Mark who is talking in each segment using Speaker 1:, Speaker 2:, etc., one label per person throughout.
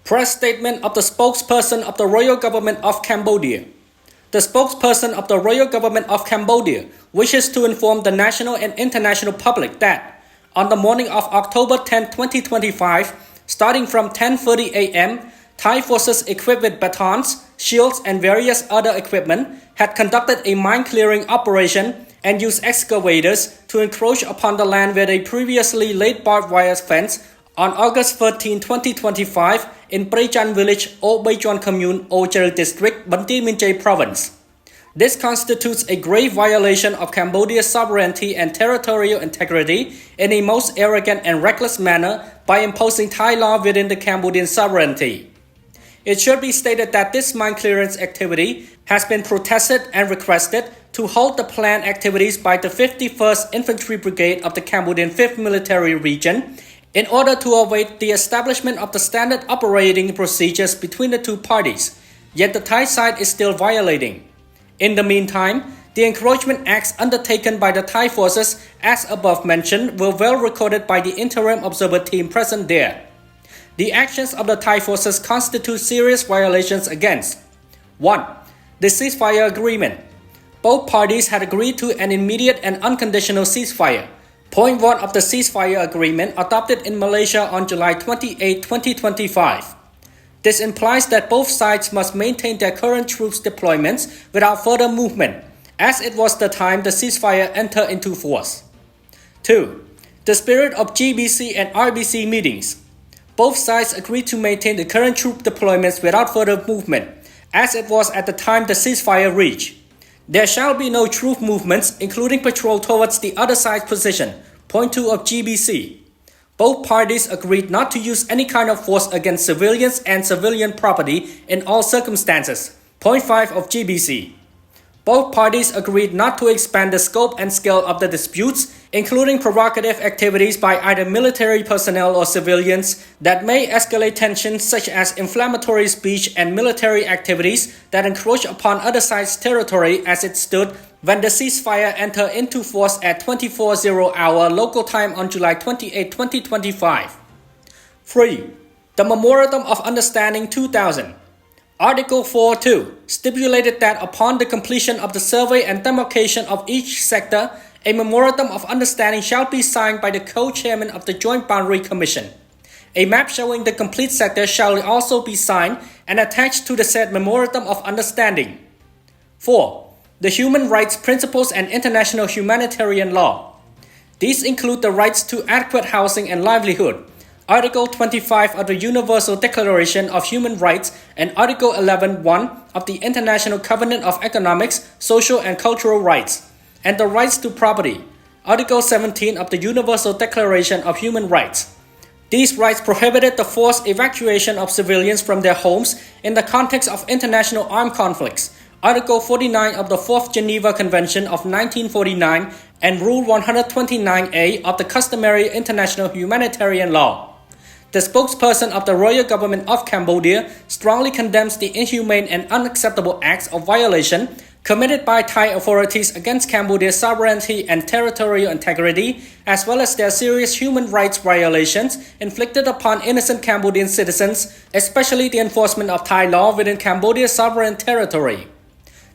Speaker 1: Press statement of the spokesperson of the Royal Government of Cambodia. The spokesperson of the Royal Government of Cambodia wishes to inform the national and international public that on the morning of October 10, 2025, starting from 10:30 a.m., Thai forces equipped with batons, shields, and various other equipment had conducted a mine-clearing operation and used excavators to encroach upon the land where they previously laid barbed wire fence on August 13, 2025 in Prejan village, Choan Commune, Choan district, Banteay, Meanchey province. This constitutes a grave violation of Cambodia's sovereignty and territorial integrity in a most arrogant and reckless manner by imposing Thai law within the Cambodian sovereignty. It should be stated that this mine clearance activity has been protested and requested to halt the planned activities by the 51st Infantry Brigade of the Cambodian 5th Military Region in order to await the establishment of the standard operating procedures between the two parties, yet the Thai side is still violating. In the meantime, the encroachment acts undertaken by the Thai forces as above mentioned were well recorded by the interim observer team present there. The actions of the Thai forces constitute serious violations against 1. The ceasefire agreement. Both parties had agreed to an immediate and unconditional ceasefire. Point 1 of the ceasefire agreement adopted in Malaysia on July 28, 2025. This implies that both sides must maintain their current troops deployments without further movement, as it was the time the ceasefire entered into force. 2. The spirit of GBC and RBC meetings. Both sides agreed to maintain the current troop deployments without further movement, as it was at the time the ceasefire reached. There shall be no troop movements, including patrol towards the other side's position. Point 2 of GBC. Both parties agreed not to use any kind of force against civilians and civilian property in all circumstances. Point 5 of GBC. Both parties agreed not to expand the scope and scale of the disputes, including provocative activities by either military personnel or civilians that may escalate tensions such as inflammatory speech and military activities that encroach upon other sides' territory as it stood when the ceasefire entered into force at 24:00 local time on July 28, 2025. 3. The Memorandum of Understanding 2000. Article 4.2 stipulated that upon the completion of the survey and demarcation of each sector, a Memorandum of Understanding shall be signed by the co-chairman of the Joint Boundary Commission. A map showing the complete sector shall also be signed and attached to the said Memorandum of Understanding. 4. The human rights principles and international humanitarian law. These include the rights to adequate housing and livelihood, Article 25 of the Universal Declaration of Human Rights and Article 11.1 of the International Covenant of Economics, Social and Cultural Rights, and the rights to property, Article 17 of the Universal Declaration of Human Rights. These rights prohibited the forced evacuation of civilians from their homes in the context of international armed conflicts, Article 49 of the 4th Geneva Convention of 1949 and Rule 129A of the customary international humanitarian law. The spokesperson of the Royal Government of Cambodia strongly condemns the inhumane and unacceptable acts of violation committed by Thai authorities against Cambodia's sovereignty and territorial integrity, as well as their serious human rights violations inflicted upon innocent Cambodian citizens, especially the enforcement of Thai law within Cambodia's sovereign territory.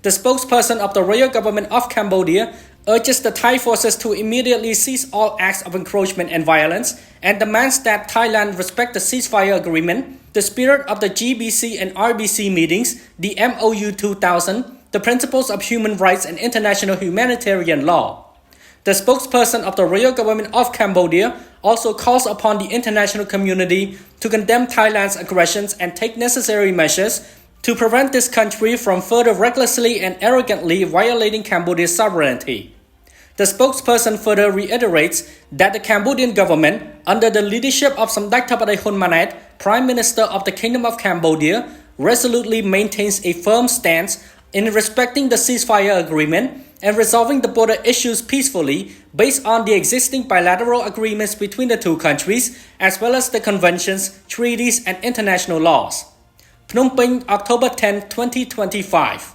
Speaker 1: The spokesperson of the Royal Government of Cambodia urges the Thai forces to immediately cease all acts of encroachment and violence and demands that Thailand respect the ceasefire agreement, the spirit of the GBC and RBC meetings, the MOU 2000, the principles of human rights and international humanitarian law. The spokesperson of the Royal Government of Cambodia also calls upon the international community to condemn Thailand's aggressions and take necessary measures to prevent this country from further recklessly and arrogantly violating Cambodia's sovereignty. The spokesperson further reiterates that the Cambodian government, under the leadership of Samdech Thappaday Hun Manet, Prime Minister of the Kingdom of Cambodia, resolutely maintains a firm stance in respecting the ceasefire agreement and resolving the border issues peacefully based on the existing bilateral agreements between the two countries, as well as the conventions, treaties, and international laws. Phnom Penh, October 10, 2025.